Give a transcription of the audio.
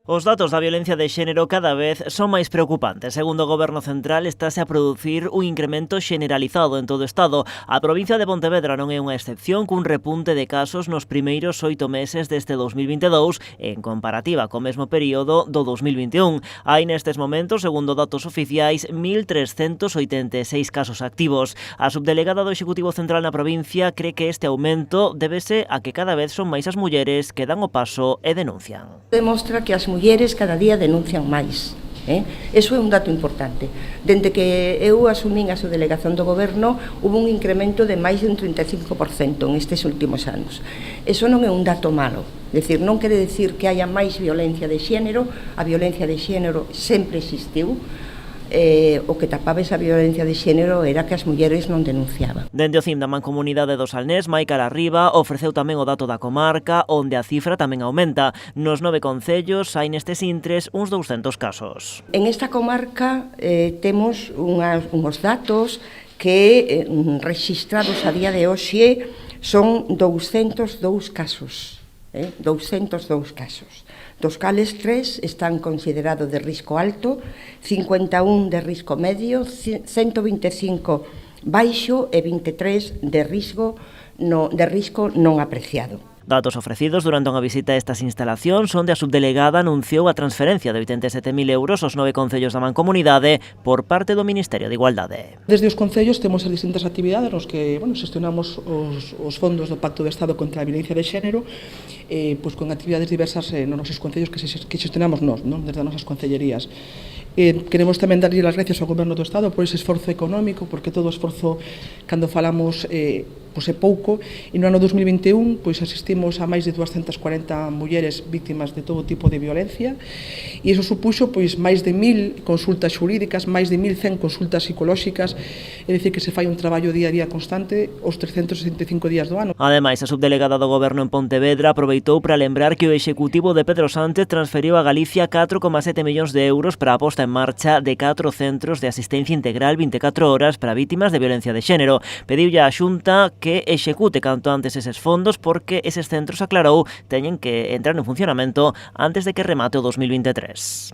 Os datos da violencia de xénero cada vez son máis preocupantes. Segundo o Goberno Central, estáse a producir un incremento xeneralizado en todo o Estado. A provincia de Pontevedra non é unha excepción, cun repunte de casos nos primeiros 8 meses deste 2022 en comparativa co mesmo período do 2021. Hai nestes momentos, segundo datos oficiais, 1.386 casos activos. A subdelegada do Executivo Central na provincia cree que este aumento débese a que cada vez son máis as mulleres que dan o paso e denuncian. Demostra que as mulleres cada día denuncian máis. Eso é un dato importante. Dende que eu asumín a subdelegación do Goberno, hubo un incremento de máis de un 35% en estes últimos anos. Eso non é un dato malo. É dicir, non quere dicir que haya máis violencia de xénero. A violencia de xénero sempre existiu. O que tapaba esa violencia de xénero era que as mulleres non denunciaban. Dende o CIM da Mancomunidade do Salnés, Maica Larriba ofreceu tamén o dato da comarca, onde a cifra tamén aumenta. Nos 9 concellos hai nestes intres uns 200 casos. En esta comarca temos uns datos que rexistrados a día de hoxe son 202 casos. 202 casos, dos cales 3 están considerados de risco alto, 51 de risco medio, 125 baixo e 23 de risco non apreciado. Datos ofrecidos durante unha visita a estas instalacións onde a subdelegada anunciou a transferencia de 87.000 euros aos 9 concellos da Mancomunidade por parte do Ministerio de Igualdade. Desde os concellos temos as distintas actividades nos que xestionamos os fondos do Pacto de Estado contra a violencia de xénero, con actividades diversas nos nosos concellos que xestionamos nós, desde as nosas concellerías. Queremos tamén darlle as gracias ao Goberno do Estado por ese esforzo económico, porque todo o esforzo, cando falamos, é pouco, e no ano 2021 asistimos a máis de 240 mulleres víctimas de todo tipo de violencia, e iso supuxo máis de 1.000 consultas xurídicas, máis de 1.100 consultas psicolóxicas, é dicir que se fai un traballo día a día constante os 365 días do ano. Ademais, a subdelegada do Goberno en Pontevedra aproveitou para lembrar que o Executivo de Pedro Sánchez transferiu a Galicia 4,7 millóns de euros para a posta en marcha de 4 centros de asistencia integral 24 horas para vítimas de violencia de xénero. Pediulle á Xunta que execute canto antes eses fondos porque eses centros, aclarou, teñen que entrar en funcionamento antes de que remate o 2023.